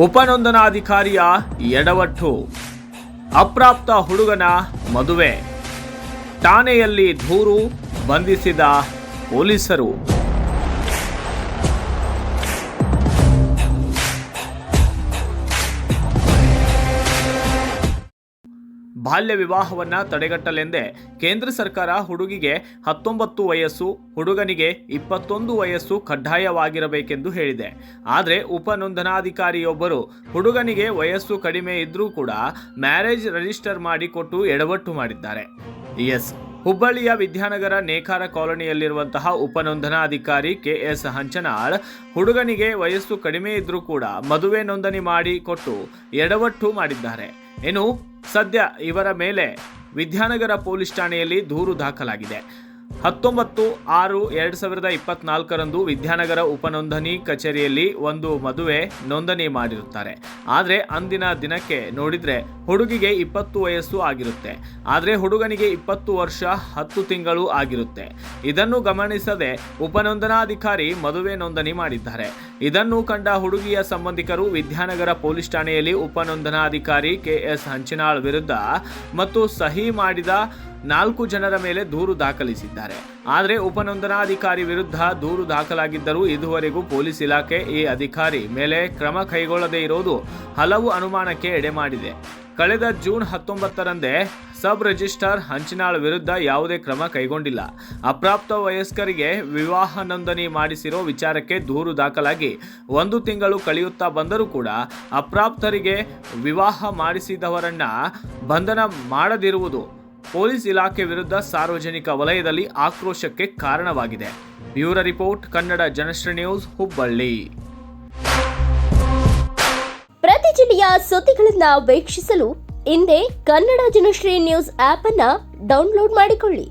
ಉಪನೋಂದಣಾಧಿಕಾರಿಯ ಎಡವಟ್ಟು, ಅಪ್ರಾಪ್ತ ಹುಡುಗನ ಮದುವೆ, ಠಾಣೆಯಲ್ಲಿ ದೂರು, ಬಂಧಿಸಿದ ಪೊಲೀಸರು. ಬಾಲ್ಯ ವಿವಾಹವನ್ನ ತಡೆಗಟ್ಟಲೆಂದೇ ಕೇಂದ್ರ ಸರ್ಕಾರ ಹುಡುಗಿಗೆ 19 ವಯಸ್ಸು, ಹುಡುಗನಿಗೆ 21 ವಯಸ್ಸು ಕಡ್ಡಾಯವಾಗಿರಬೇಕೆಂದು ಹೇಳಿದೆ. ಆದರೆ ಉಪನೋಂದಣಾಧಿಕಾರಿಯೊಬ್ಬರು ಹುಡುಗನಿಗೆ ವಯಸ್ಸು ಕಡಿಮೆ ಇದ್ರೂ ಕೂಡ ಮ್ಯಾರೇಜ್ ರಿಜಿಸ್ಟರ್ ಮಾಡಿ ಕೊಟ್ಟು ಎಡವಟ್ಟು ಮಾಡಿದ್ದಾರೆ. ಹುಬ್ಬಳ್ಳಿಯ ವಿದ್ಯಾನಗರ ನೇಕಾರ ಕಾಲೋನಿಯಲ್ಲಿರುವಂತಹ ಉಪನೋಂದಣಾಧಿಕಾರಿ KS ಹಂಚನಾಳ್ ಹುಡುಗನಿಗೆ ವಯಸ್ಸು ಕಡಿಮೆ ಇದ್ರೂ ಕೂಡ ಮದುವೆ ನೋಂದಣಿ ಮಾಡಿ ಕೊಟ್ಟು ಎಡವಟ್ಟು ಮಾಡಿದ್ದಾರೆ. ಇನ್ನು ಸದ್ಯ ಇವರ ಮೇಲೆ ವಿದ್ಯಾನಗರ ಪೊಲೀಸ್ ಠಾಣೆಯಲ್ಲಿ ದೂರು ದಾಖಲಾಗಿದೆ. 19/6/2024 ವಿದ್ಯಾನಗರ ಉಪನೋಂದಣಿ ಕಚೇರಿಯಲ್ಲಿ ಒಂದು ಮದುವೆ ನೋಂದಣಿ ಮಾಡಿರುತ್ತಾರೆ. ಆದರೆ ಅಂದಿನ ದಿನಕ್ಕೆ ನೋಡಿದ್ರೆ ಹುಡುಗಿಗೆ 20 ವಯಸ್ಸು ಆಗಿರುತ್ತೆ. ಆದರೆ ಹುಡುಗನಿಗೆ 20 ವರ್ಷ 10 ತಿಂಗಳು ಆಗಿರುತ್ತೆ. ಇದನ್ನು ಗಮನಿಸದೆ ಉಪನೋಂದಣಾಧಿಕಾರಿ ಮದುವೆ ನೋಂದಣಿ ಮಾಡಿದ್ದಾರೆ. ಇದನ್ನು ಕಂಡ ಹುಡುಗಿಯ ಸಂಬಂಧಿಕರು ವಿದ್ಯಾನಗರ ಪೊಲೀಸ್ ಠಾಣೆಯಲ್ಲಿ ಉಪನೋಂದಣಾಧಿಕಾರಿ KS ಹಂಚನಾಳ್ ವಿರುದ್ಧ ಮತ್ತು ಸಹಿ ಮಾಡಿದ 4 ಜನರ ಮೇಲೆ ದೂರು ದಾಖಲಿಸಿದ್ದಾರೆ. ಆದರೆ ಉಪನೋಂದಣಾಧಿಕಾರಿ ವಿರುದ್ಧ ದೂರು ದಾಖಲಾಗಿದ್ದರೂ ಇದುವರೆಗೂ ಪೊಲೀಸ್ ಇಲಾಖೆ ಈ ಅಧಿಕಾರಿ ಮೇಲೆ ಕ್ರಮ ಕೈಗೊಳ್ಳದೇ ಇರೋದು ಹಲವು ಅನುಮಾನಕ್ಕೆ ಎಡೆ ಮಾಡಿದೆ. ಕಳೆದ ಜೂನ್ 19ರಂದೇ ಸಬ್ ರಿಜಿಸ್ಟ್ರಾರ್ ಹಂಚನಾಳ್ ವಿರುದ್ಧ ಯಾವುದೇ ಕ್ರಮ ಕೈಗೊಂಡಿಲ್ಲ. ಅಪ್ರಾಪ್ತ ವಯಸ್ಕರಿಗೆ ವಿವಾಹ ನೋಂದಣಿ ಮಾಡಿಸಿರೋ ವಿಚಾರಕ್ಕೆ ದೂರು ದಾಖಲಾಗಿ 1 ತಿಂಗಳು ಕಳೆಯುತ್ತಾ ಬಂದರೂ ಕೂಡ ಅಪ್ರಾಪ್ತರಿಗೆ ವಿವಾಹ ಮಾಡಿಸಿದವರನ್ನ ಬಂಧನ ಮಾಡದಿರುವುದು ಪೊಲೀಸ್ ಇಲಾಖೆ ವಿರುದ್ಧ ಸಾರ್ವಜನಿಕ ವಲಯದಲ್ಲಿ ಆಕ್ರೋಶಕ್ಕೆ ಕಾರಣವಾಗಿದೆ. Bureau report, Kannada Janashree news, Hubballi. ಪ್ರತಿ ಜಿಲ್ಲೆಯ ಸುದ್ದಿಗಳನ್ನು ವೀಕ್ಷಿಸಲು ಹಿಂದೆ ಕನ್ನಡ ಜನಶ್ರೀ ನ್ಯೂಸ್ ಆಪ್ ಅನ್ನು ಡೌನ್ಲೋಡ್ ಮಾಡಿಕೊಳ್ಳಿ.